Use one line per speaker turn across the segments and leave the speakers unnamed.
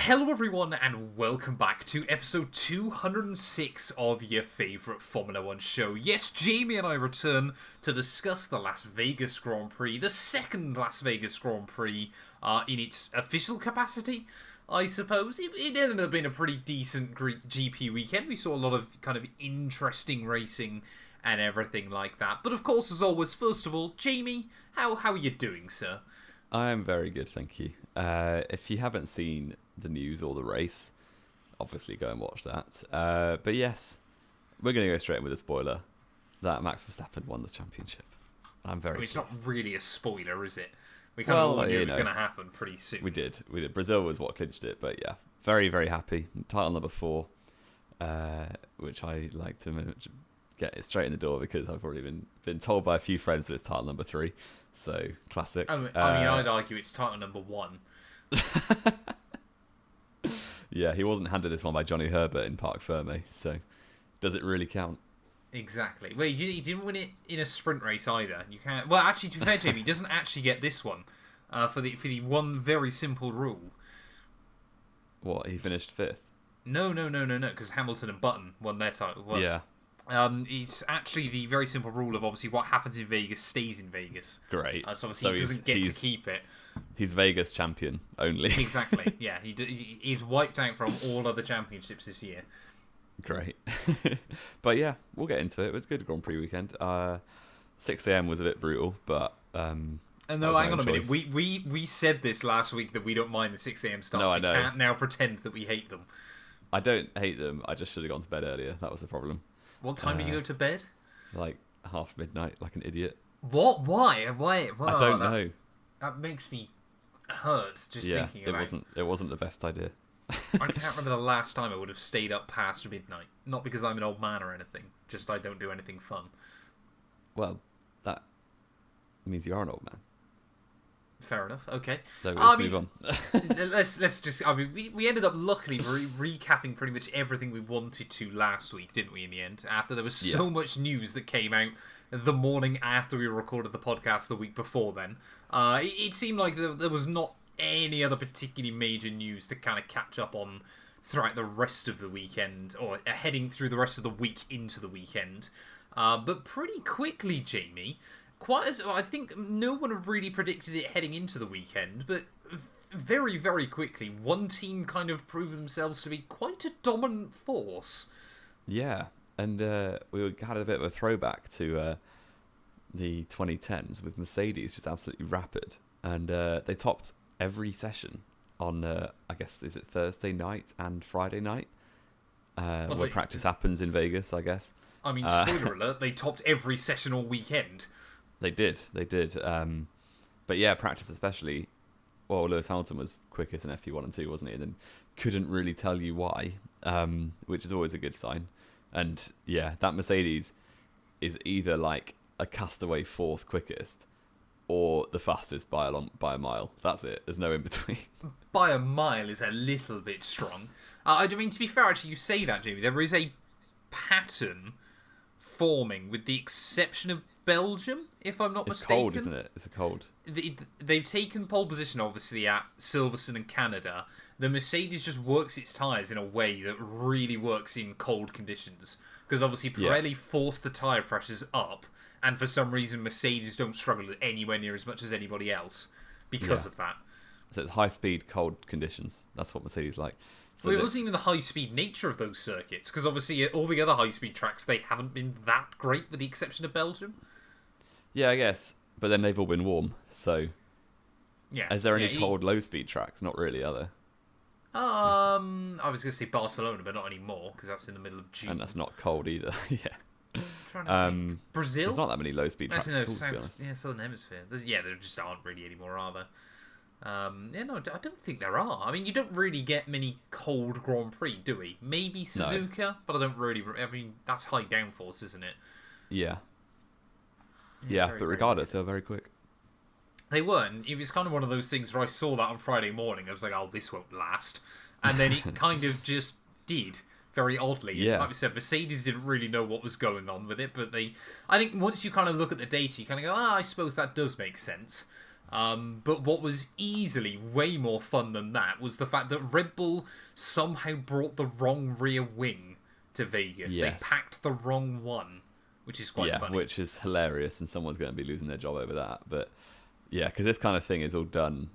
Hello everyone and welcome back to episode 206 of your favourite Formula 1 show. Yes, Jamie and I return to discuss the Las Vegas Grand Prix, the second Las Vegas Grand Prix in its official capacity, I suppose. It ended up being a pretty decent GP weekend. We saw a lot of kind of interesting racing and everything like that. But of course, as always, first of all, Jamie, how are you doing, sir?
I'm very good, thank you. If you haven't seen the news or the race, obviously go and watch that. But yes, we're going to go straight in with a spoiler that Max Verstappen won the championship. I'm very
it's
pleased.
not really a spoiler, is it? We kind of all knew it was going to happen pretty soon.
We did. Brazil was what clinched it, but yeah, very, very happy. Title number 4, which I like to get it straight in the door because I've already been told by a few friends that it's title number 3. So, classic.
I mean, I'd argue it's title number 1.
Yeah, he wasn't handed this one by Johnny Herbert in Parc Ferme, so does it really count?
Exactly. Well, he didn't win it in a sprint race either. You can't. Well, actually, to be fair, Jamie, he doesn't actually get this one for the one very simple rule.
What, he finished 5th?
No, because Hamilton and Button won their title. Well,
yeah.
It's actually the very simple rule of obviously what happens in Vegas stays in Vegas.
Great.
So obviously he doesn't get to keep it.
He's Vegas champion only.
Exactly. Yeah, he's wiped out from all other championships this year.
Great. But yeah, we'll get into it. It was a good Grand Prix weekend. 6 a.m. was a bit brutal, but
and no, hang on a minute. We said this last week that we don't mind the 6 a.m. starts.
No, I know.
We can't now pretend that we hate them.
I don't hate them. I just should have gone to bed earlier. That was the problem.
What time did you go to bed?
Like half midnight, like an idiot.
What? Why?
I don't know.
That makes me hurt just thinking about it.
It wasn't the best idea.
I can't remember the last time I would have stayed up past midnight. Not because I'm an old man or anything. Just I don't do anything fun.
Well, that means you are an old man.
Fair enough. Okay.
So let's move on.
let's just. I mean, we ended up luckily recapping pretty much everything we wanted to last week, didn't we? In the end, after there was so much news that came out the morning after we recorded the podcast the week before. Then, it seemed like there was not any other particularly major news to kind of catch up on throughout the rest of the weekend, or heading through the rest of the week into the weekend. But pretty quickly, Jamie. I think no one had really predicted it heading into the weekend, but very, very quickly, one team kind of proved themselves to be quite a dominant force.
Yeah, and we had a bit of a throwback to the 2010s with Mercedes, just absolutely rapid. And they topped every session on, I guess, is it Thursday night and Friday night? Where practice happens in Vegas, I guess.
I mean, spoiler alert, they topped every session all weekend.
They did. But yeah, practice especially. Well, Lewis Hamilton was quickest in FP1 and 2, wasn't he? And then couldn't really tell you why, which is always a good sign. And yeah, that Mercedes is either like a castaway 4th quickest or the fastest by a mile. That's it. There's no in between.
By a mile is a little bit strong. I mean, to be fair, actually, you say that, Jamie. There is a pattern forming, with the exception of Belgium, if I'm not mistaken.
It's cold, isn't it? It's a cold.
They've taken pole position, obviously, at Silverstone and Canada. The Mercedes just works its tyres in a way that really works in cold conditions. Because obviously Pirelli forced the tyre pressures up, and for some reason Mercedes don't struggle anywhere near as much as anybody else because of that.
So it's high-speed, cold conditions. That's what Mercedes like. So
well, it wasn't even the high-speed nature of those circuits, because obviously all the other high-speed tracks, they haven't been that great, with the exception of Belgium.
Yeah, I guess. But then they've all been warm, so...
Yeah.
Is there any cold, low-speed tracks? Not really, are there?
I was going to say Barcelona, but not anymore, because that's in the middle of June.
And that's not cold either, yeah.
Brazil?
There's not that many low-speed tracks at all, to be honest.
Yeah, Southern Hemisphere. There just aren't really anymore, are there? I don't think there are. I mean, you don't really get many cold Grand Prix, do we? Maybe Suzuka, but I don't really... I mean, that's high downforce, isn't it?
Yeah, but regardless, they were very quick.
They weren't. It was kind of one of those things where I saw that on Friday morning. I was like, oh, this won't last. And then it kind of just did, very oddly.
Yeah.
Like we said, Mercedes didn't really know what was going on with it, but I think once you kind of look at the data, you kind of go, I suppose that does make sense. But what was easily way more fun than that was the fact that Red Bull somehow brought the wrong rear wing to Vegas.
Yes.
They packed the wrong one, which is quite funny.
Which is hilarious, and someone's going to be losing their job over that. But yeah, because this kind of thing is all done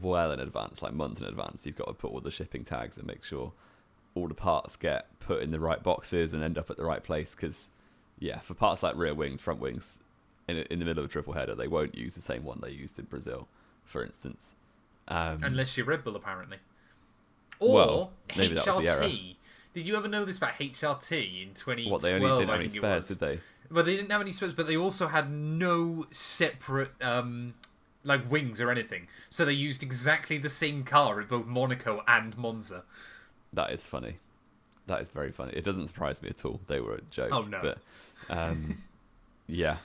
well in advance, like months in advance. You've got to put all the shipping tags and make sure all the parts get put in the right boxes and end up at the right place. Because for parts like rear wings, front wings, in the middle of a triple header, they won't use the same one they used in Brazil, for instance.
Unless you're Red Bull, apparently. Or
maybe that was the error.
HRT. Did you ever know this about HRT in 2012?
What, they only didn't have any spares, did they?
Well, they didn't have any spares, but they also had no separate wings or anything. So they used exactly the same car at both Monaco and Monza.
That is funny. That is very funny. It doesn't surprise me at all. They were a joke.
Oh, no.
But, yeah,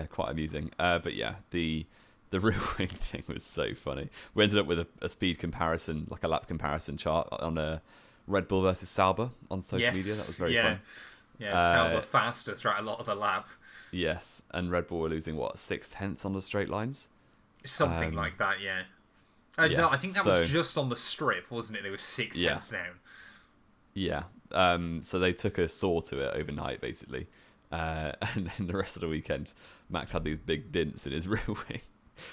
quite amusing. But yeah, the rear wing thing was so funny. We ended up with a speed comparison, like a lap comparison chart on a Red Bull versus Sauber on social media. That was very fun.
Yeah, Sauber faster throughout a lot of the lap.
Yes, and Red Bull were losing, 6/10 on the straight lines?
Something like that, yeah. No, I think that was just on the strip, wasn't it? They were 6/10 down.
Yeah. So they took a saw to it overnight, basically. And then the rest of the weekend, Max had these big dints in his rear wing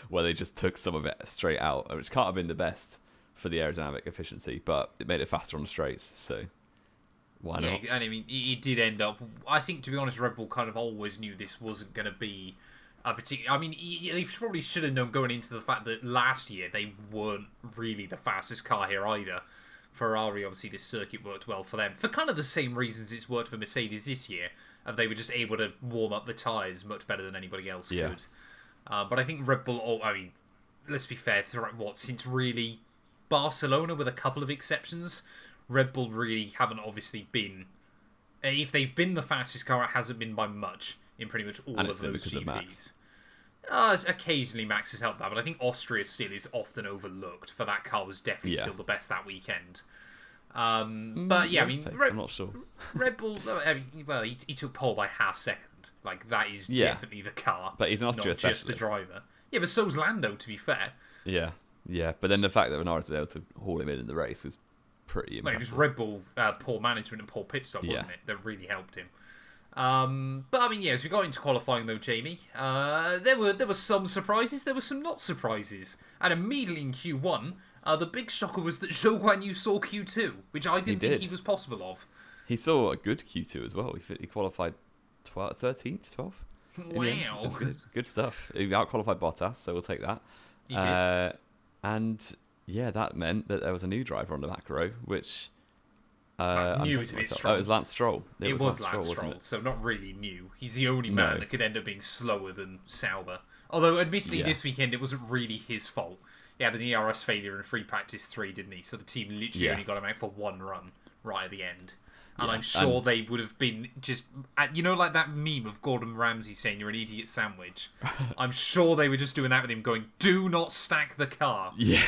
where they just took some of it straight out, which can't have been the best for the aerodynamic efficiency, but it made it faster on the straights, so why not?
Yeah, and I mean, it did end up... I think, to be honest, Red Bull kind of always knew this wasn't going to be a particular... I mean, they probably should have known going into the fact that last year they weren't really the fastest car here either. Ferrari, obviously, this circuit worked well for them. For kind of the same reasons it's worked for Mercedes this year. They were just able to warm up the tyres much better than anybody else could. But I think Red Bull... I mean, let's be fair, since really Barcelona, with a couple of exceptions, Red Bull really haven't obviously been... If they've been the fastest car, it hasn't been by much in pretty much all of those GPs. Occasionally Max has helped that, but I think Austria still is often overlooked, for that car was definitely still the best that weekend. But yeah, I mean,
I'm not sure.
Red Bull, he took pole by half second. Like, that is definitely the car.
But he's an Austria
not just
specialist.
The driver. Yeah, but so's Lando, to be fair.
Yeah. But then the fact that Norris was able to haul him in the race was pretty impressive.
It was Red Bull poor management and poor pit stop, wasn't it? That really helped him. But I mean, as we got into qualifying though, Jamie, there were some surprises, there were some not surprises, and immediately in Q1, the big shocker was that Zhou Guan Yu saw Q2, which I didn't think he was possible of.
He saw a good Q2 as well. He qualified 13th, 12th.
Wow,
good stuff. He out-qualified Bottas, so we'll take that.
He did.
And yeah, that meant that there was a new driver on the back row, which.
New is a bit strong.
It was Lance Stroll.
It was Lance Stroll, so not really new. He's the only man that could end up being slower than Sauber. Although, admittedly, this weekend it wasn't really his fault. He had an ERS failure in free practice 3, didn't he? So the team literally only got him out for one run right at the end. And I'm sure they would have been just... You know, like that meme of Gordon Ramsay saying you're an idiot sandwich? I'm sure they were just doing that with him, going, do not stack the car.
Yeah,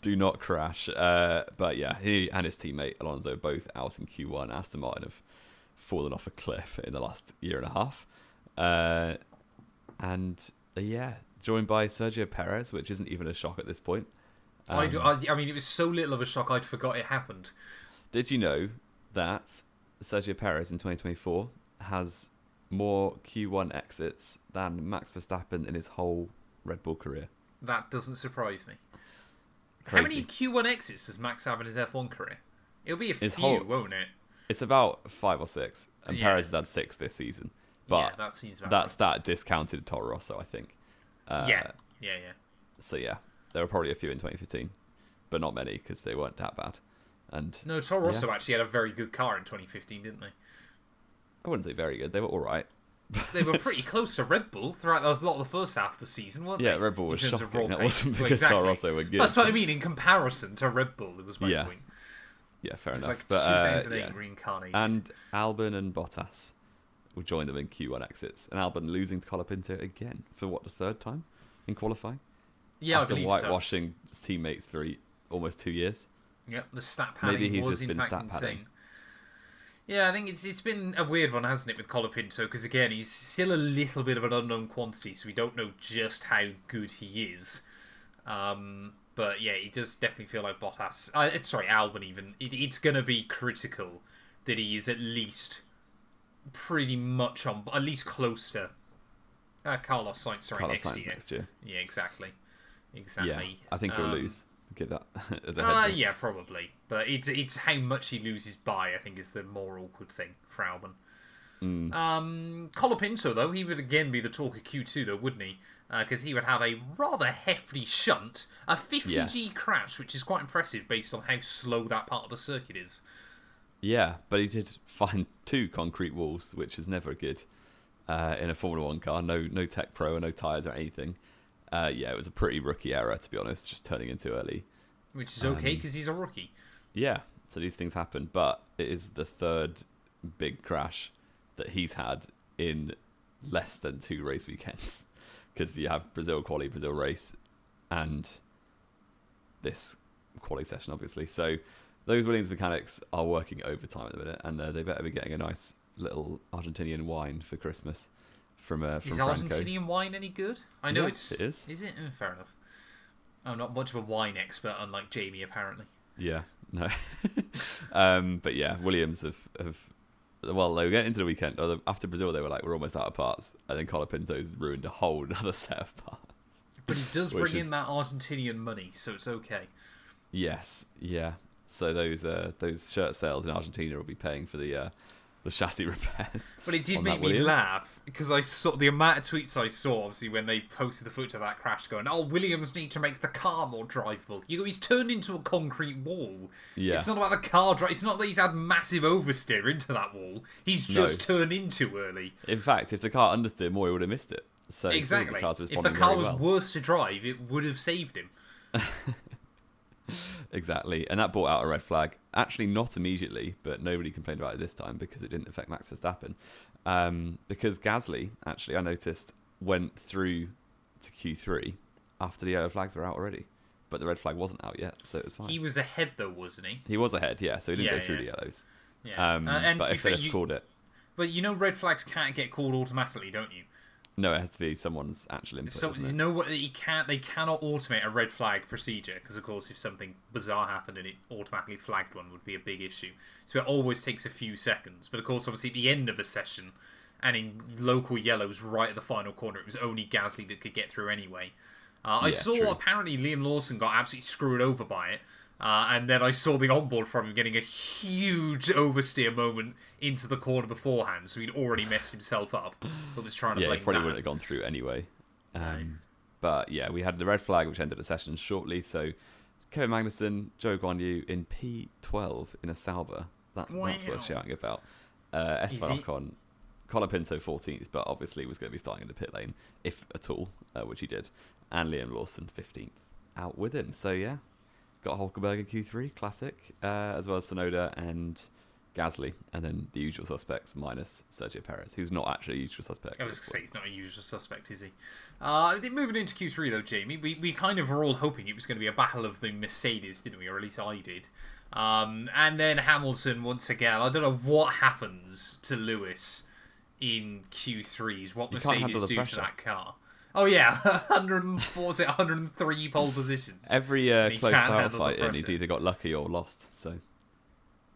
do not crash. But yeah, he and his teammate Alonso both out in Q1. Aston Martin have fallen off a cliff in the last year and a half. Joined by Sergio Perez, which isn't even a shock at this point.
I mean, it was so little of a shock, I'd forgot it happened.
Did you know that Sergio Perez in 2024 has more Q1 exits than Max Verstappen in his whole Red Bull career?
That doesn't surprise me.
Crazy.
How many Q1 exits does Max have in his F1 career? It'll be few, won't it?
It's about 5 or 6, and Perez has had 6 this season. But
that seems
that stat discounted Toro Rosso, I think.
Yeah.
So yeah, there were probably a few in 2015, but not many because they weren't that bad. And
no, Toro Rosso actually had a very good car in 2015, didn't they?
I wouldn't say very good. They were all right.
They were pretty close to Red Bull throughout a lot of the first half of the season, weren't they?
Yeah, Red Bull was shocking. That wasn't because Toro Rosso were good.
That's what I mean. In comparison to Red Bull, it was my point.
Yeah, fair enough.
Like 2008 reincarnated.
And Albon and Bottas will join them in Q1 exits, and Albon losing to Colapinto again for the third time in qualifying.
Yeah,
after
I believe
whitewashing his teammates for almost 2 years.
Yep, the stat padding was in fact insane. Yeah, I think it's been a weird one, hasn't it, with Colapinto? Because again, he's still a little bit of an unknown quantity, so we don't know just how good he is. But yeah, it does definitely feel like Bottas. Albon even. It's going to be critical that he is at least pretty much on, at least close to Carlos Sainz. Next year. Yeah, exactly.
Yeah, I think he'll lose. Get that as a heads up.
Yeah, probably. But it's how much he loses by, I think, is the more awkward thing for Albon. Colapinto, though, he would again be the talk of Q2, though, wouldn't he? Because he would have a rather hefty shunt, a 50G crash, which is quite impressive based on how slow that part of the circuit is.
Yeah, but he did find 2 concrete walls, which is never good in a Formula 1 car. No Tech Pro or no tyres or anything. Yeah, it was a pretty rookie error, to be honest, just turning in too early.
Which is okay, because he's a rookie.
Yeah, so these things happen, but it is the 3rd big crash that he's had in less than 2 race weekends. Because you have Brazil quali, Brazil race, and this quali session, obviously. So those Williams mechanics are working overtime at the minute, and they better be getting a nice little Argentinian wine for Christmas from Franco.
Is Argentinian wine any good? I know
it is.
Is it? Fair enough. I'm not much of a wine expert, unlike Jamie, apparently.
Yeah, no. But yeah, Williams have well, they were getting into the weekend. After Brazil, they were like, we're almost out of parts. And then Colapinto's ruined a whole other set of parts.
But he does bring in that Argentinian money, so it's okay.
Yes, yeah. So those shirt sales in Argentina will be paying for the chassis repairs.
But it did make me laugh, because I saw the amount of tweets I saw, obviously, when they posted the footage of that crash going, Williams need to make the car more drivable. He's turned into a concrete wall. Yeah. It's not about the car It's not that he's had massive oversteer into that wall. He's just turned in too early.
In fact, if the car understeered more, he would have missed it. So
exactly. If the car was worse to drive, it would have saved him.
Exactly, and that brought out a red flag. Actually, not immediately, but nobody complained about it this time because it didn't affect Max Verstappen. Because Gasly, actually, I noticed, went through to Q3 after the yellow flags were out already. But the red flag wasn't out yet, so it was fine.
He was ahead, though, wasn't he?
He was ahead, yeah, so he didn't go through the yellows.
Yeah.
But if they'd have called it...
But red flags can't get called automatically, don't you?
No, it has to be someone's actual input. So
they cannot automate a red flag procedure because, of course, if something bizarre happened and it automatically flagged one, would be a big issue. So it always takes a few seconds. But of course, obviously, at the end of a session and in local yellows, right at the final corner, it was only Gasly that could get through anyway. I saw apparently Liam Lawson got absolutely screwed over by it. And then I saw the onboard from him getting a huge oversteer moment into the corner beforehand, so he'd already messed himself up, but was trying to blame that.
Yeah, he probably wouldn't have gone through anyway. But yeah, we had the red flag, which ended the session shortly, so Kevin Magnussen, Zhou Guanyu in P12 in a Sauber. That's worth shouting about. Esteban Ocon, Colapinto 14th, but obviously was going to be starting in the pit lane, if at all, which he did. And Liam Lawson 15th out with him, so yeah. Got Hulkenberg in Q3, classic, as well as Tsunoda and Gasly, and then the usual suspects minus Sergio Perez, who's not actually a usual suspect.
I was going to say he's not a usual suspect, is he? Moving into Q3 though, Jamie, we kind of were all hoping it was going to be a battle of the Mercedes, didn't we? Or at least I did. And then Hamilton once again. I don't know what happens to Lewis in Q3s. What Mercedes do to that car? Oh yeah, 103 pole positions.
Every close title fight in, he's either got lucky or lost. So,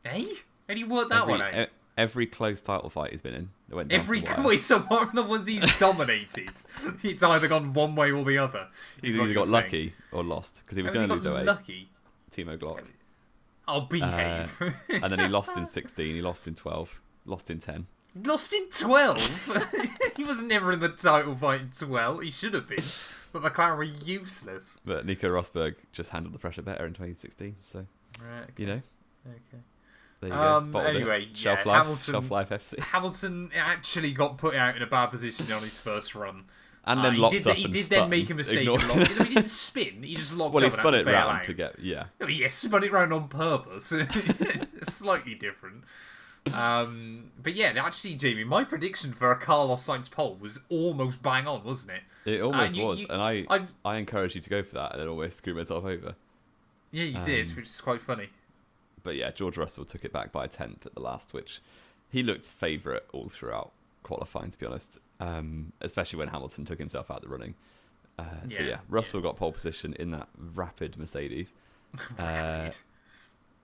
and he worked that one out.
Every close title fight he's been in, it went down
so one of the ones he's dominated, it's either gone one way or the other.
He's either got lucky or lost because he was going to lose 08.
Lucky.
Timo Glock.
I'll behave.
And then he lost in 16. He lost in 12. Lost in 10.
Lost in 12? He was never in the title fight in 12. He should have been. But McLaren were useless.
But Nico Rosberg just handled the pressure better in 2016. So, you know.
Okay.
There you go.
Anyway,
Shelf life FC.
Hamilton actually got put out in a bad position on his first run.
And then locked up
He
and
did
spun.
Then make a mistake. He didn't spin. He just locked up.
Well, he spun it round
out.
to get, yeah.
No, he spun it round on purpose. Slightly different. But yeah, actually, Jamie, my prediction for a Carlos Sainz pole was almost bang on, wasn't it?
It almost was, and I encouraged you to go for that, and then almost screwed myself over.
Yeah, you did, which is quite funny.
But yeah, George Russell took it back by a tenth at the last, which he looked favourite all throughout qualifying, to be honest. Especially when Hamilton took himself out of the running. So yeah, Russell got pole position in that rapid Mercedes.
Rapid.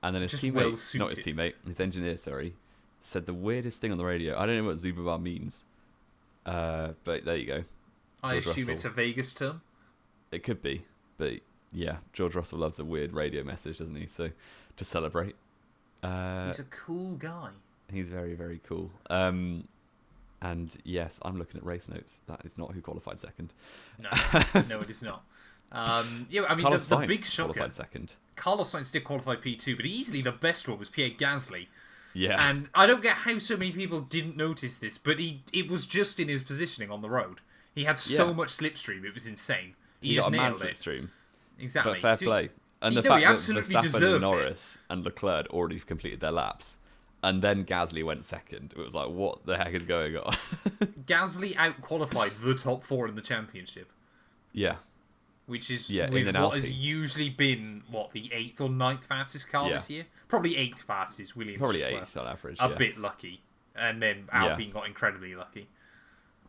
And then his
Just
teammate, not his
well-suited.
teammate, his engineer, sorry, said the weirdest thing on the radio. I don't know what Zubabar means, but there you go.
I
George
assume
Russell.
it's a Vegas term.
It could be, but yeah, George Russell loves a weird radio message, doesn't he? So to celebrate,
He's a cool guy.
he's very, very cool. And yes, I'm looking at race notes. That is not who qualified second.
No, it is not. Yeah, I mean,
Carlos
the
Sainz
big shocker.
qualified second.
Carlos Sainz did qualify P2, but easily the best one was Pierre Gasly.
Yeah,
And I don't get how so many people didn't notice this, but it was just in his positioning on the road. He had so much slipstream, it was insane. He
got
just
a mad
nailed it.
slipstream.
Exactly.
But fair
So
play. And
he
the fact that
absolutely
Verstappen
deserved
and
it.
Norris and Leclerc had already completed their laps, and then Gasly went second. It was like, what the heck is going on?
Gasly out-qualified the top 4 in the championship,
Yeah,
which is
Yeah,
with
in an
what has
Alpine.
usually been, the 8th or 9th fastest car this year? Probably 8th fastest. Williams
probably
just were
eighth on average.
a
Yeah.
bit lucky. And then Alpine got incredibly lucky.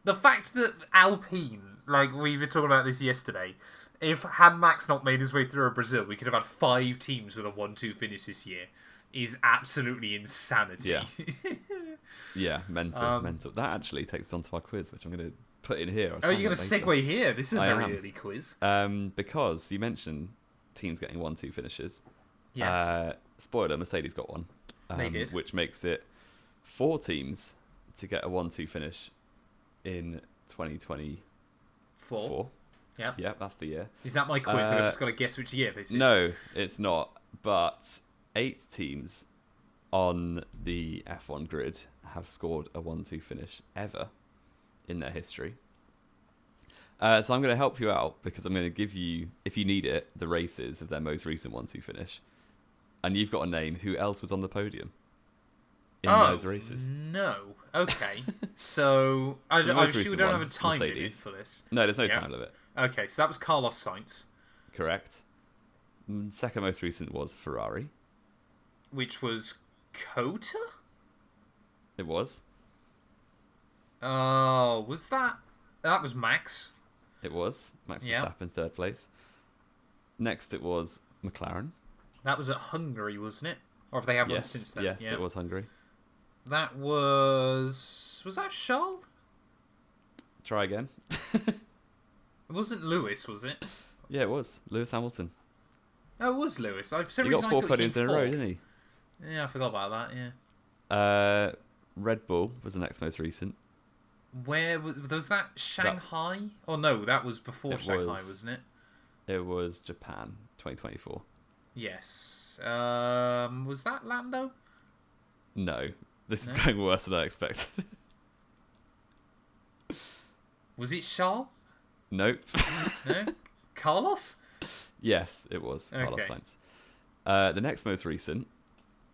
The fact that Alpine, like we were talking about this yesterday, had Max not made his way through Brazil, we could have had 5 teams with a 1-2 finish this year, is absolutely insanity.
Yeah. Yeah, mental. That actually takes us on to our quiz, which I'm going to put in here.
Oh, you're going to segue here? This is a very early quiz.
Because you mentioned teams getting 1-2 finishes.
Yes.
Spoiler, Mercedes got one.
They did.
Which makes it 4 teams to get a 1-2 finish in 2024.
4. Yep.
Yeah, that's the year.
Is that my quiz? I've just got to guess which year this is.
No, it's not. But 8 teams on the F1 grid have scored a 1-2 finish ever in their history. So I'm going to help you out because I'm going to give you, if you need it, the races of their most recent 1-2 finish. And you've got to name who else was on the podium in those races.
No. Okay. So, I'm sure we don't have a time limit for this.
No, there's no time limit.
Okay, so that was Carlos Sainz.
Correct. Second most recent was Ferrari.
Which was Cota?
It was.
Oh, was that? That was Max.
It was. Max Verstappen, third place. Next it was McLaren.
That was at Hungary, wasn't it? Or have they had one since then?
Yes, it was Hungary.
That was... Was that Charles?
Try again.
It wasn't Lewis, was it?
Yeah, it was. Lewis Hamilton.
Oh, it was Lewis.
He got 4 podiums in a row, didn't he?
Yeah, I forgot about that, yeah.
Red Bull was the next most recent.
Where was that Shanghai? Oh no, that was before Shanghai, wasn't it?
It was Japan, 2024.
Yes. Was that Lando?
No. This is going worse than I expected.
Was it Charles?
Nope.
No? Carlos?
Yes, it was Carlos Sainz. The next most recent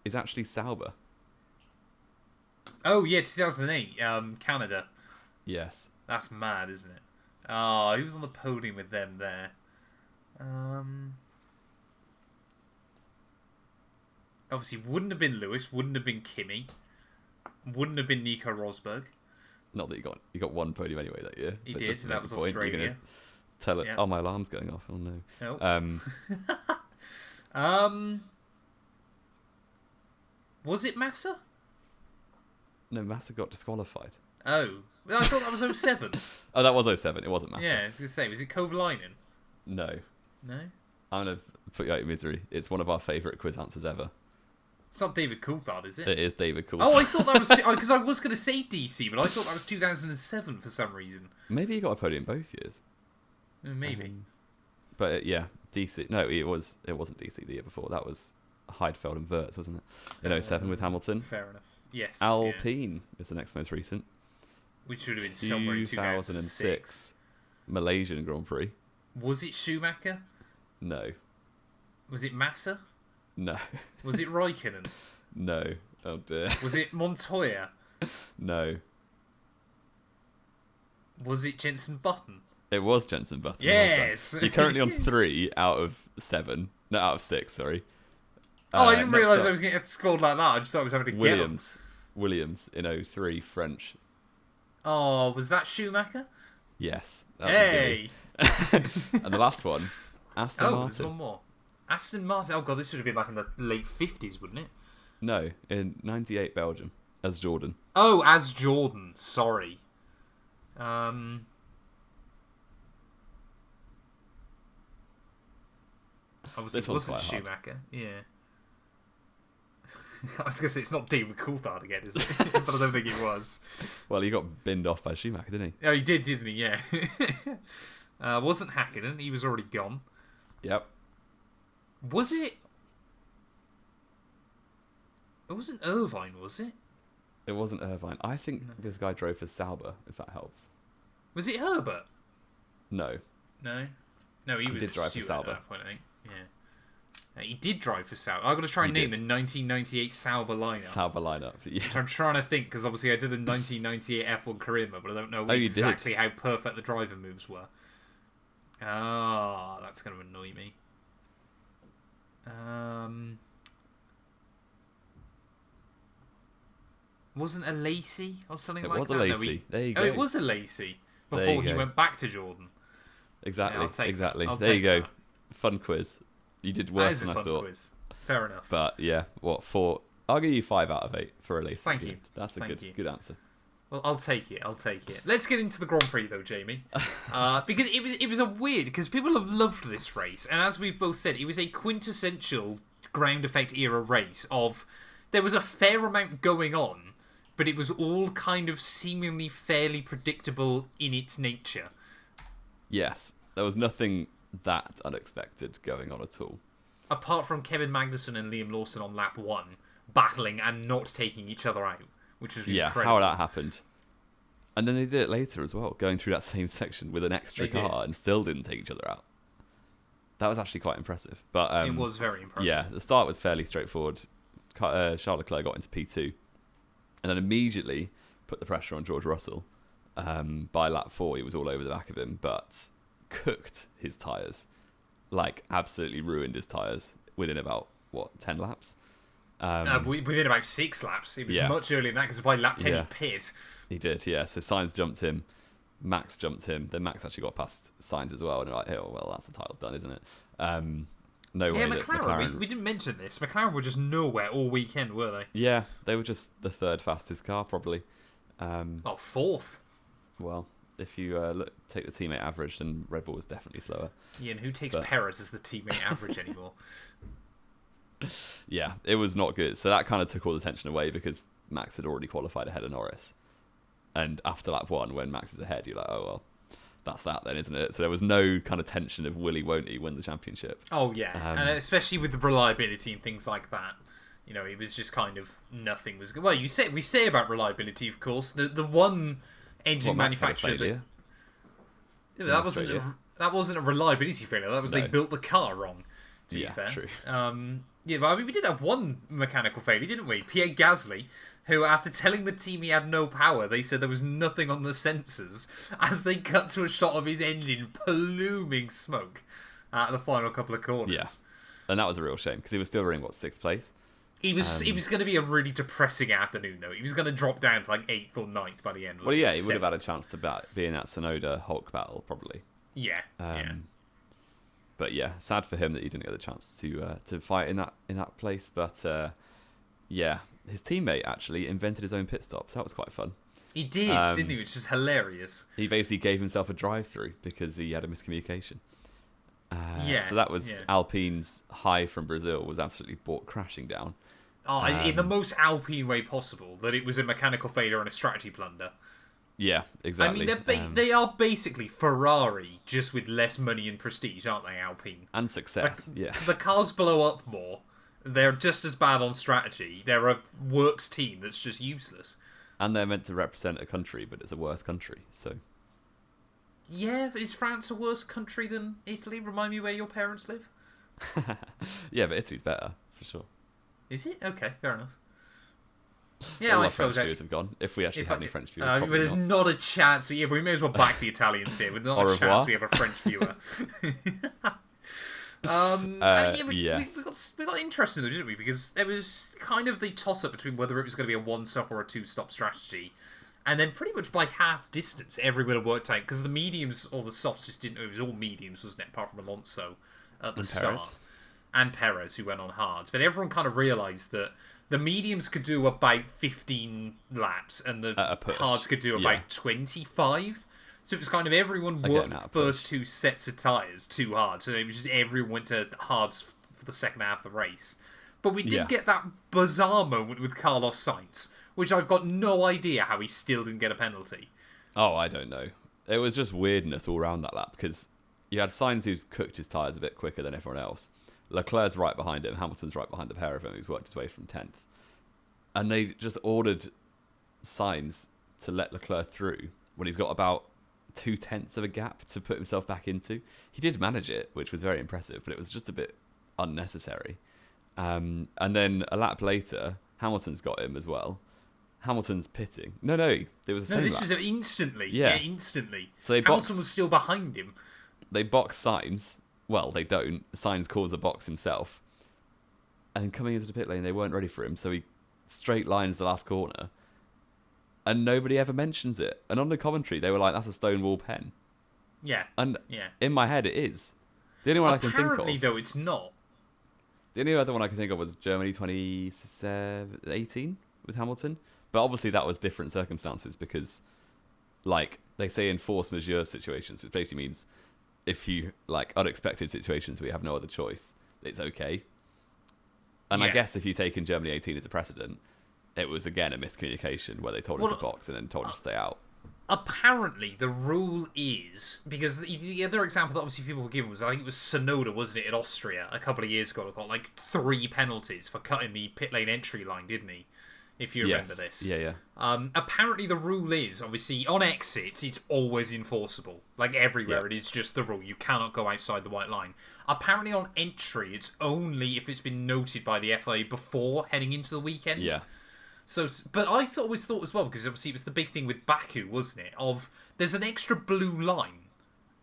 is actually Sauber.
Oh yeah, 2008, Canada.
Yes.
That's mad, isn't it? Oh, he was on the podium with them there. Obviously, wouldn't have been Lewis, wouldn't have been Kimi, wouldn't have been Nico Rosberg.
Not that you got one podium anyway that year.
He
but
did.
just to
That
make
was
a point,
Australia.
You're gonna tell it.
Yeah.
Oh, my alarm's going off. Oh no.
Nope. Was it Massa?
No, Massa got disqualified.
Oh, I thought that was 07.
Oh, that was 07. It wasn't Massa.
Yeah, I was gonna say, was it Kovalainen?
No.
No.
I'm gonna put you out of your misery. It's one of our favourite quiz answers ever.
It's not David Coulthard, is it?
It is David Coulthard.
Oh, I thought that was because I was going to say DC, but I thought that was 2007 for some reason.
Maybe he got a podium both years.
Maybe.
But yeah, DC. No, it wasn't DC the year before. That was Heidfeld and Wirtz, wasn't it? In 07 with Hamilton.
Fair enough. Yes.
Alpine is the next most recent.
Which would have been somewhere in 2006.
Malaysian Grand Prix.
Was it Schumacher?
No.
Was it Massa?
No.
Was it Raikkonen?
No. Oh dear.
Was it Montoya?
No.
Was it Jenson Button?
It was Jenson Button.
Yes.
You're currently on 3 out of 7. No, out of 6. Sorry.
Oh, I didn't
Next
realise
up,
I was getting scored like that. I just thought I was having to get 'em.
Williams in '03, French.
Oh, was that Schumacher?
Yes.
Hey!
And the last one, Aston
There's
Martin.
one more. Aston Martin. Oh god, this would have been like in the late 50s, wouldn't it?
No, in '98 Belgium as Jordan.
Oh, as Jordan. Sorry. Obviously,
This
it
one's
wasn't
quite hard.
Schumacher. Yeah. I was going to say, it's not David Coulthard again, is it? But I don't think it was.
Well, he got binned off by Schumacher, didn't he?
Oh, he did, didn't he? Yeah. Wasn't Hakkinen. He was already gone.
Yep.
Was it? It wasn't Irvine, was it?
It wasn't Irvine. I think this guy drove for Sauber, if that helps.
Was it Herbert?
No.
No. No, he was
did drive for
Stewart
Sauber.
at that point, I think. Yeah. He did drive for Sauber. I've got to try and name the 1998 Sauber lineup.
Sauber lineup. Yeah.
I'm trying to think, because obviously I did a 1998 F1 career mode, but I don't know exactly how perfect the driving moves were. Ah, that's going to annoy me. Wasn't a Lacey or something like that?
It was a Lacey. There you go.
Oh, it was a Lacey before he went back to Jordan.
Exactly.
Yeah,
exactly.
I'll
there you
take
go.
that.
Fun quiz. You did
That
worse
is a
than I
fun
thought.
quiz. Fair enough.
But yeah, what 4? I'll give you 5 out of 8 for a Lacey.
Thank you.
That's a good answer.
Well, I'll take it. Let's get into the Grand Prix though, Jamie, because it was a weird, because people have loved this race, and as we've both said, it was a quintessential ground effect era race. There was a fair amount going on, but it was all kind of seemingly fairly predictable in its nature.
Yes, there was nothing that unexpected going on at all.
Apart from Kevin Magnussen and Liam Lawson on lap 1 battling and not taking each other out, which is incredible.
How that happened. And then they did it later as well, going through that same section with an extra car and still didn't take each other out. That was actually quite impressive. But
it was very impressive.
Yeah, the start was fairly straightforward. Charles Leclerc got into P2 and then immediately put the pressure on George Russell. By lap 4, he was all over the back of him, but cooked his tyres. Like, absolutely ruined his tyres within about, 10 laps?
Within about 6 laps. It was much earlier than that, because by lap 10 he pit.
He did, yeah. So Sainz jumped him, Max jumped him, then Max actually got past Sainz as well, and they're like, oh, well, that's the title done, isn't it? No way that
McLaren, we didn't mention this. McLaren were just nowhere all weekend, were they?
Yeah, they were just the 3rd fastest car, probably.
4th.
Well, if you take the teammate average, then Red Bull was definitely slower.
Yeah, and who takes Perez as the teammate average anymore?
Yeah, it was not good. So that kind of took all the tension away because Max had already qualified ahead of Norris. And after lap 1, when Max is ahead, you're like, oh, well, that's that then, isn't it? So there was no kind of tension of will he, won't he win the championship.
Oh, yeah. And especially with the reliability and things like that. You know, it was just kind of nothing was good. Well, we say about reliability, of course. The one engine manufacturer that wasn't a reliability failure. That was they built the car wrong. To be fair,
true.
But I mean, we did have one mechanical failure, didn't we? Pierre Gasly, who after telling the team he had no power, they said there was nothing on the sensors as they cut to a shot of his engine pluming smoke at the final couple of corners.
Yeah, and that was a real shame because he was still running 6th place.
It was going to be a really depressing afternoon, though. He was going to drop down to 8th or 9th by the end.
Well, yeah, he would have had a chance to be in that Tsunoda Hulk battle, probably.
Yeah,
But yeah, sad for him that he didn't get the chance to fight in that place. But yeah, his teammate actually invented his own pit stops. That was quite fun.
He did, didn't he? Which is hilarious.
He basically gave himself a drive-through because he had a miscommunication. So that was Alpine's high from Brazil was absolutely brought crashing down.
Oh, in the most Alpine way possible, that it was a mechanical failure and a strategy blunder.
Yeah, exactly.
I mean, they are basically Ferrari, just with less money and prestige, aren't they, Alpine?
And success, yeah.
The cars blow up more. They're just as bad on strategy. They're a works team that's just useless.
And they're meant to represent a country, but it's a worse country, so...
Yeah, is France a worse country than Italy? Remind me where your parents live?
Yeah, but Italy's better, for sure.
Is it? Okay, fair enough. Yeah, I suppose
French viewers have gone. If we actually have any French viewers,
but there's not a chance. We may as well back the Italians here. With not a chance we have a French viewer. We got interested though, didn't we? Because it was kind of the toss-up between whether it was going to be a one-stop or a two-stop strategy. And then pretty much by half distance, everyone had worked out, because the mediums or the softs just didn't know. It was all mediums, wasn't it? Apart from Alonso at the start.
Perez.
And Perez, who went on hards. But everyone kind of realised that the mediums could do about 15 laps, and the hards could do about 25. So it was kind of everyone worked first 2 sets of tyres too hard. So it was just everyone went to hards for the second half of the race. But we did get that bizarre moment with Carlos Sainz, which I've got no idea how he still didn't get a penalty.
Oh, I don't know. It was just weirdness all around that lap, because you had Sainz who's cooked his tyres a bit quicker than everyone else. Leclerc's right behind him. Hamilton's right behind the pair of them, who's worked his way from 10th. And they just ordered Sainz to let Leclerc through when he's got about 0.2 of a gap to put himself back into. He did manage it, which was very impressive, but it was just a bit unnecessary. And then a lap later, Hamilton's got him as well. Hamilton's pitting. No, it was the same
this
lap.
was instantly. Yeah, instantly.
So
Hamilton was still behind him.
They box Sainz. Well, they don't. Sainz calls a box himself. And then coming into the pit lane, they weren't ready for him, so he straight lines the last corner. And nobody ever mentions it. And on the commentary, they were like, that's a Stonewall pen.
Yeah.
And in my head, it is. The only one I can think of...
Apparently, though, it's not.
The only other one I can think of was Germany 2018 with Hamilton. But obviously that was different circumstances because, like, they say in force majeure situations, which basically means if you, like, unexpected situations where you have no other choice, it's okay. And I guess if you take in Germany 18 as a precedent, it was, again, a miscommunication where they told him to box and then told him to stay out.
Apparently, the rule is, because the other example that obviously people were given was, I think it was Sonoda, wasn't it, in Austria a couple of years ago, got like 3 penalties for cutting the pit lane entry line, didn't he? If you remember this.
Yeah.
Apparently the rule is, obviously, on exits, it's always enforceable. Like, everywhere,
Yeah.
it is just the rule. You cannot go outside the white line. Apparently on entry, it's only if it's been noted by the FIA before heading into the weekend.
Yeah.
So, but I always thought as well, because obviously it was the big thing with Baku, wasn't it? Of, there's an extra blue line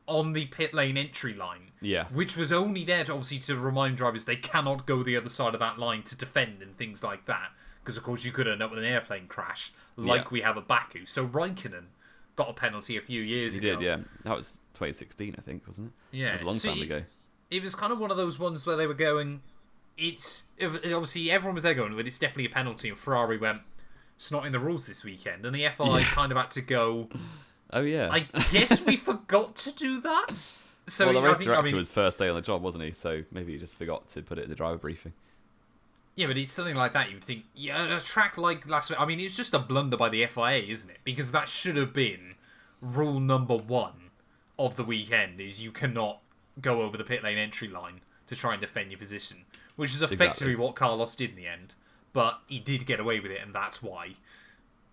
on the pit lane entry line.
Yeah.
Which was only there to, obviously, to remind drivers they cannot go the other side of that line to defend and things like that. Because, of course, you could end up with an airplane crash, like we have at Baku. So Raikkonen got a penalty a few years ago.
He did, yeah. That was 2016, I think, wasn't it?
Yeah.
It was a long time ago.
It was kind of one of those ones where they were going, obviously, everyone was there going, but it's definitely a penalty, and Ferrari went, it's not in the rules this weekend. And the FI kind of had to go,
oh, yeah.
I guess we forgot to do that. So,
well, the race director was first day on the job, wasn't he? So maybe he just forgot to put it in the driver briefing.
Yeah, but it's something like that. You would think, a track like last week. I mean, it's just a blunder by the FIA, isn't it? Because that should have been rule number 1 of the weekend: is you cannot go over the pit lane entry line to try and defend your position, which is effectively what Carlos did in the end. But he did get away with it, and that's why.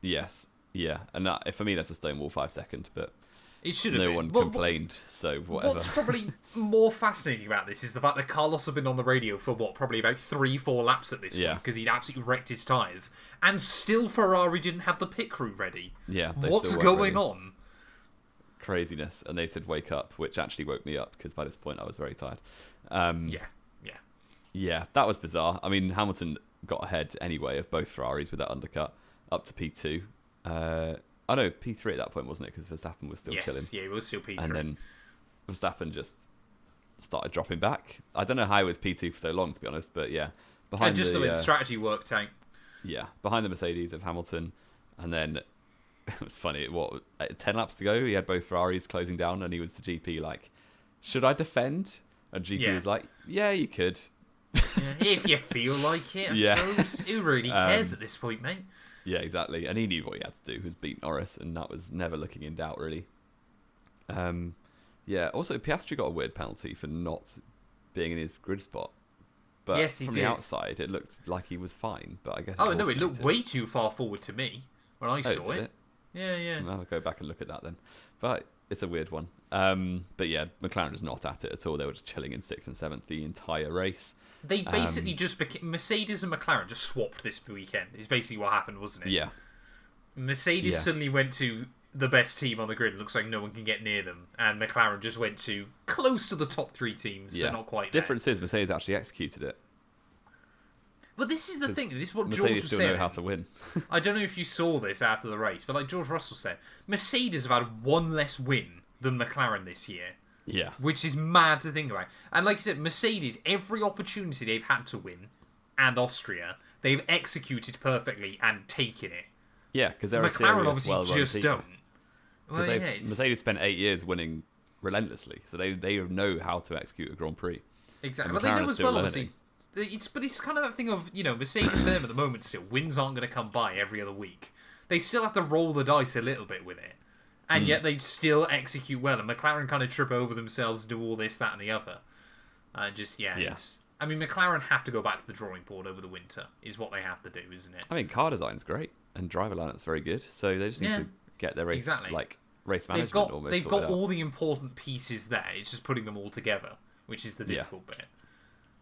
Yes, yeah, and that, for me, that's a Stonewall 5 second, but
it should have
no
been.
one complained, so whatever.
What's probably more fascinating about this is the fact that Carlos had been on the radio for probably about 3-4 laps at this point, because he'd absolutely wrecked his tyres, and still Ferrari didn't have the pit crew ready.
Yeah,
what's going on?
Craziness, and they said wake up, which actually woke me up because by this point I was very tired. Yeah, that was bizarre. I mean, Hamilton got ahead anyway of both Ferraris with that undercut up to P2. I know P3 at that point, wasn't it? Because Verstappen was still chilling.
Yeah, he was still P3.
And then Verstappen just started dropping back. I don't know how he was P2 for so long, to be honest, but yeah.
Behind just the way the strategy worked out.
Yeah, behind the Mercedes of Hamilton. And then it was funny, 10 laps to go, he had both Ferraris closing down, and he was the GP like, should I defend? And GP was like, yeah, you could.
If you feel like it, I suppose. Who really cares at this point, mate?
Yeah, exactly. And he knew what he had to do, was beat Norris, and that was never looking in doubt, really. Also, Piastri got a weird penalty for not being in his grid spot. But
yes,
from the outside, it looked like he was fine. But I guess
it looked way too far forward to me when I saw it. Yeah.
I'll go back and look at that then. But it's a weird one. But yeah, McLaren was not at it at all. They were just chilling in 6th and 7th the entire race.
They basically just became... Mercedes and McLaren just swapped this weekend, is basically what happened, wasn't it?
Yeah.
Mercedes suddenly went to the best team on the grid. It looks like no one can get near them. And McLaren just went to close to the top 3 teams, but not quite there.
Difference is Mercedes actually executed it.
But this is the thing. This is what
Mercedes
George was
still
saying.
know how to win.
I don't know if you saw this after the race, but like George Russell said, Mercedes have had one less win than McLaren this year.
Yeah.
Which is mad to think about. And like you said, Mercedes, every opportunity they've had to win, and Austria, they've executed perfectly and taken it.
Yeah, because they're
McLaren
a
obviously
well-run
just
team.
don't. Well,
Because Mercedes spent 8 years winning relentlessly, so they know how to execute a Grand Prix.
Exactly.
And
But they
McLaren
know
are
as
still
well,
learning.
obviously, but it's kind of that thing of, Mercedes for them at the moment still, wins aren't going to come by every other week. They still have to roll the dice a little bit with it. And yet they still execute well, and McLaren kind of trip over themselves, do all this, that, and the other. It's... I mean, McLaren have to go back to the drawing board over the winter, is what they have to do, isn't it?
I mean, car design's great, and driver lineup's very good, so they just need to get their race management almost
They've got
sorted
all the important pieces there. It's just putting them all together, which is the difficult bit,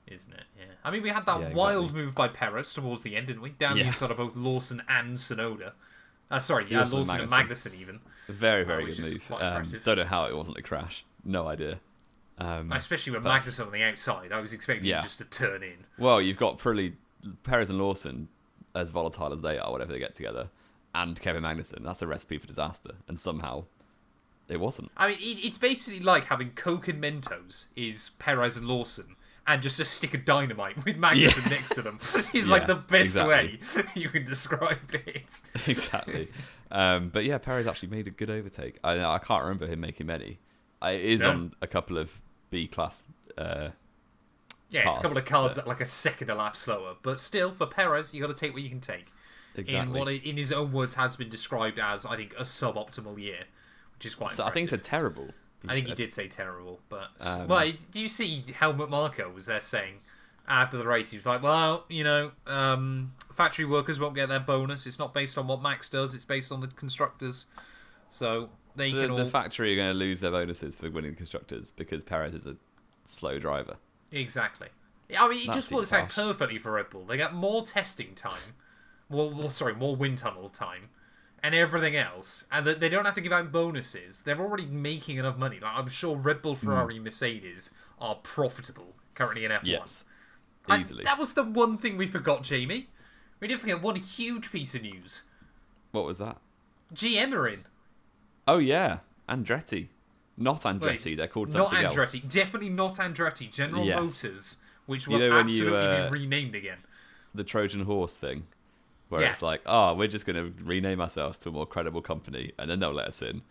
isn't it? Yeah. I mean, we had that wild move by Perez towards the end, didn't we? Down the inside of both Lawson and Tsunoda. Lawson and Magnussen even.
Very, very good move. Don't know how it wasn't a crash. No idea.
Especially with Magnussen on the outside. I was expecting him just to turn in.
Well, you've got probably Perez and Lawson, as volatile as they are, whatever they get together, and Kevin Magnussen. That's a recipe for disaster. And somehow, it wasn't.
I mean, it's basically like having Coke and Mentos is Perez and Lawson, and just a stick of dynamite with Magnussen next to them is like the best way you can describe it.
Exactly. But yeah, Perez actually made a good overtake. I can't remember him making many. It is on a couple of B-class cars.
It's a couple of cars that like a second a lap slower. But still, for Perez, you got to take what you can take.
Exactly.
In what, in his own words, has been described as, I think, a suboptimal year, which is quite impressive.
I think it's terrible.
I think he did say terrible, but do you see Helmut Marko was there saying after the race, he was like, well, factory workers won't get their bonus. It's not based on what Max does, it's based on the constructors. So the
factory are going to lose their bonuses for winning constructors because Perez is a slow driver.
Exactly. I mean, it just works out perfectly for Red Bull. They get more testing time, more wind tunnel time, and everything else, and they don't have to give out bonuses. They're already making enough money. Like, I'm sure Red Bull, Ferrari, Mercedes are profitable currently in F1.
Yes, easily.
That was the one thing we forgot, Jamie. We didn't forget one huge piece of news.
What was that?
GM are in.
Oh yeah, Andretti. Not Andretti. They're called something else.
Not Andretti. Definitely not Andretti. General Motors, which will be renamed again.
The Trojan horse thing. Where it's like, we're just going to rename ourselves to a more credible company, and then they'll let us in,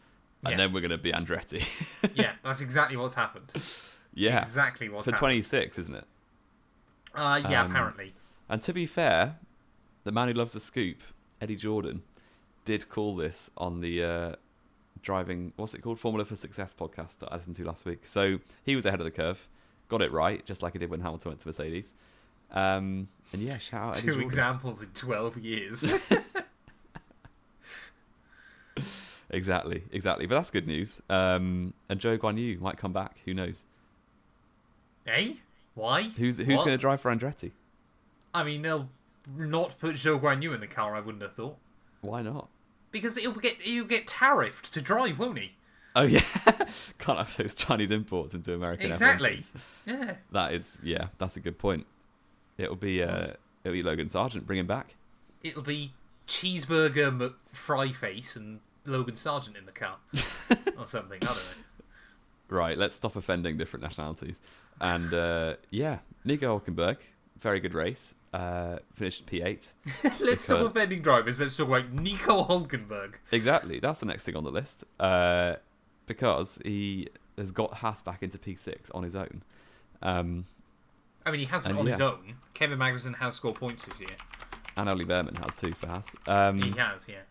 and then we're going to be Andretti.
Yeah, that's exactly what's happened.
Yeah,
exactly what's happened.
For 26, isn't it?
Apparently.
And to be fair, the man who loves a scoop, Eddie Jordan, did call this on the driving, what's it called, Formula for Success podcast that I listened to last week. So he was ahead of the curve, got it right, just like he did when Hamilton went to Mercedes. And yeah, shout out Eddie Jordan.
2 examples in 12 years.
Exactly. But that's good news. And Zhou Guanyu might come back. Who knows?
Hey? Why?
Who's going to drive for Andretti?
I mean, they'll not put Zhou Guanyu in the car, I wouldn't have thought.
Why not?
Because he'll get tariffed to drive, won't he?
Oh yeah, can't have those Chinese imports into American.
Exactly. Yeah.
That's a good point. It'll be Logan Sargent. Bring him back.
It'll be Cheeseburger McFryface and Logan Sargent in the car or something. I don't know.
Right. Let's stop offending different nationalities. And Nico Hülkenberg, very good race. Finished P8.
Let's stop offending drivers. Let's talk about Nico Hülkenberg.
Exactly. That's the next thing on the list. Because he has got Haas back into P6 on his own.
I mean, he hasn't on his own. Kevin Magnussen has scored points this year.
And Ollie Behrman has too for Haas.
He has, yeah.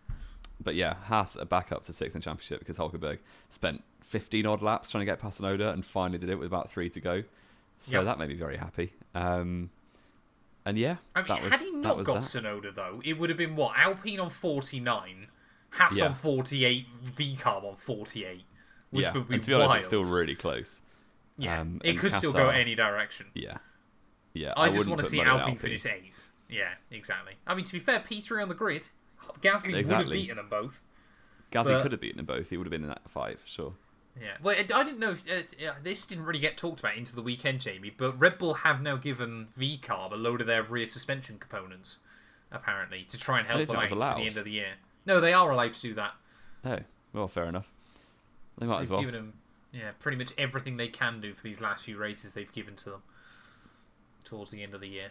But yeah, Haas are back up to 6th in the championship because Hülkenberg spent 15 odd laps trying to get past Tsunoda and finally did it with about 3 to go. So that made me very happy. And yeah,
had he not got Tsunoda though, it would have been what? Alpine on 49, Haas on 48, VCarb on 48, which would be
and to be
wild.
honest, it's still really close.
Yeah, it could still go any direction.
Yeah.
I just want to see Alpine finish 8th. Yeah, exactly. I mean, to be fair, P3 on the grid, Gasly would have beaten them both.
Gasly could have beaten them both. He would have been in that 5, sure.
Yeah, well, I didn't know if this didn't really get talked about into the weekend, Jamie, but Red Bull have now given VCarb a load of their rear suspension components, apparently, to try and help them out to the end of the year. No, they are allowed to do that.
Oh, well, fair enough. They might as well.
Given them, pretty much everything they can do for these last few races they've given to them towards the end of the year.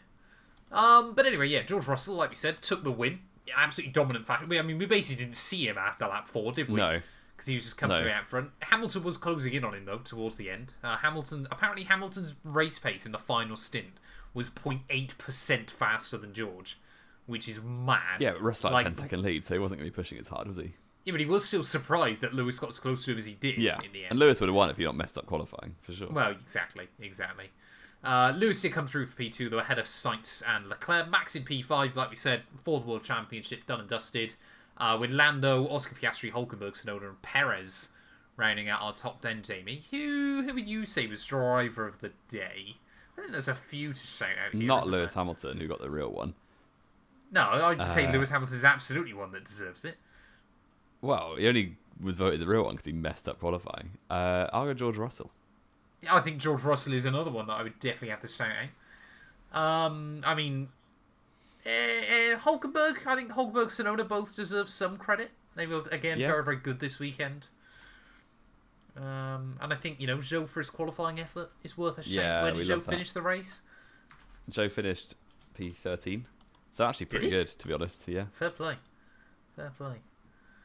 But anyway, George Russell, like we said, took the win. Absolutely dominant factor. We basically didn't see him after lap 4, did we?
No.
Because he was just coming out front. Hamilton was closing in on him, though, towards the end. Hamilton's race pace in the final stint was 0.8% faster than George, which is mad.
Yeah, but Russell had a 10-second lead, so he wasn't going to be pushing as hard, was he?
Yeah, but he was still surprised that Lewis got as close to him as he did in the end.
And Lewis would have won if he not messed up qualifying, for sure.
Well, exactly. Lewis did come through for P2, though, ahead of Sainz and Leclerc. Max in P5, like we said, 4th World Championship, done and dusted. With Lando, Oscar Piastri, Hulkenberg, Tsunoda, and Perez rounding out our top 10, Jamie. Who would you say was driver of the day? I think there's a few to shout out here.
Not Lewis Hamilton, who got the real one.
No, I'd say Lewis Hamilton is absolutely one that deserves it.
Well, he only was voted the real one because he messed up qualifying. I'll go George Russell.
I think George Russell is another one that I would definitely have to shout out. Hulkenberg, I think Hulkenberg and Tsunoda both deserve some credit. They were, again, very, very good this weekend. And I think, Zhou for his qualifying effort is worth a shout.
Yeah,
Where did Zhou finish the race?
Zhou finished P13. So actually pretty good, to be honest. Yeah.
Fair play.
Are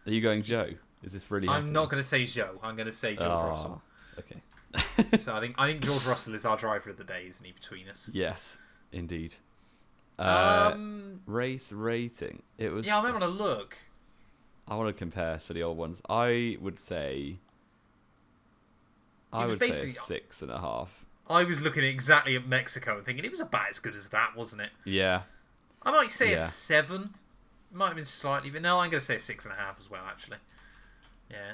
you going Zhou? Is this really happening?
I'm not going to say Zhou. I'm going to say George Russell.
Okay.
So I think George Russell is our driver of the day, isn't he, between us?
Yes, indeed. Race rating. It was.
Yeah, I'm having a look.
I want to compare for the old ones. I would say a 6.5.
I was looking exactly at Mexico and thinking it was about as good as that, wasn't it?
Yeah.
I might say a 7. It might have been slightly, but no, I'm going to say a 6.5 as well, actually. Yeah.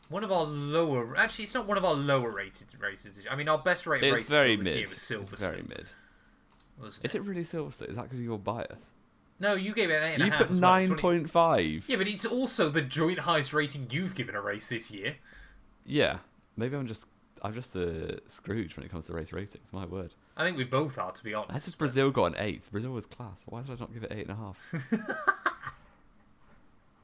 One of our lower... Actually, it's not one of our lower rated races. I mean, our best rated race this year was Silverstone.
It's very mid. Is it really Silverstone? Is that because of your bias?
No, you gave it an 8.5.
You put 9.5.
Yeah, but it's also the joint highest rating you've given a race this year.
Yeah. Maybe I'm just a Scrooge when it comes to race ratings. My word.
I think we both are, to be honest.
That's just Brazil got an 8. Brazil was class. Why did I not give it 8.5?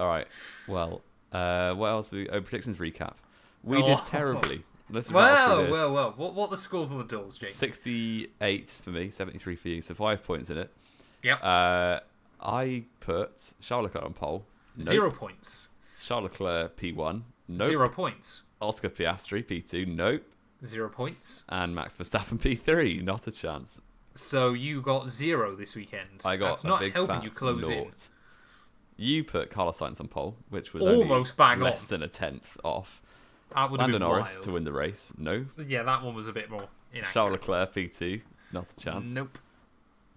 All right. Well, what else? Predictions recap. We did terribly.
Well. What are the scores on the doors, Jake?
68 for me, 73 for you. So 5 points in it.
Yep.
I put Charles Leclerc on pole.
Nope. 0 points.
Charles Leclerc P1. Nope.
0 points.
Oscar Piastri P2. Nope.
0 points.
And Max Verstappen P3. Not a chance.
So you got 0 this weekend.
I got
That's not
big
helping you close in.
You put Carlos Sainz on pole, which was
almost bang
less than a tenth off.
That would have been
Norris
wild
to win the race. No.
Yeah, that one was a bit more inaccurate.
Charles Leclerc P2. Not a chance.
Nope.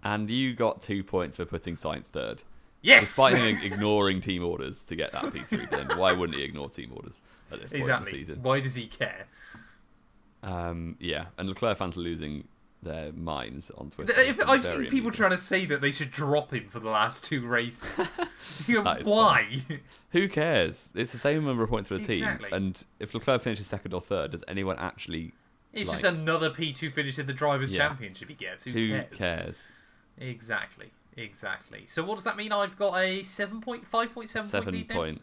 And you got 2 points for putting Sainz third.
Yes!
Despite him ignoring team orders to get that P3 then. Why wouldn't he ignore team orders at this point in the season?
Why does he care?
Yeah, and Leclerc fans are losing their minds on Twitter.
I've seen people trying to say that they should drop him for the last 2 races. Why?
Who cares? It's the same number of points for the team.
Exactly.
And if Leclerc finishes second or third, does anyone actually...
It's just another P2 finish in the Drivers' Championship he gets. Who cares? Exactly. So what does that mean? I've got a 7.5.7 point lead now?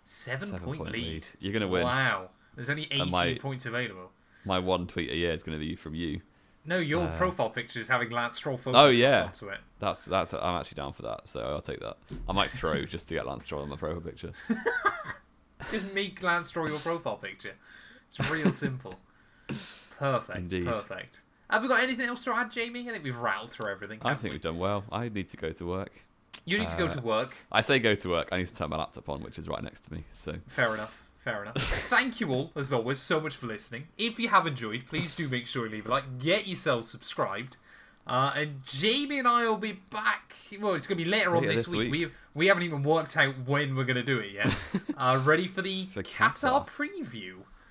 7 point lead.
You're going to win.
Wow. There's only 18 points available.
My 1 tweet a year is going to be from you.
No, your profile picture is having Lance Stroll photo onto it.
That's. I'm actually down for that, so I'll take that. I might throw just to get Lance Stroll on my profile picture.
Just make Lance Stroll your profile picture. It's real simple. Perfect.
Indeed.
Perfect. Have we got anything else to add, Jamie? I think we've rattled through everything.
I think we've done well. I need to go to work.
You need to go to work.
I say go to work. I need to turn my laptop on, which is right next to me. So
fair enough. Thank you all, as always, so much for listening. If you have enjoyed, please do make sure you leave a like. Get yourselves subscribed. And Jamie and I will be back. Well, it's going to be later on this week. We haven't even worked out when we're going to do it yet. Ready for the Qatar preview.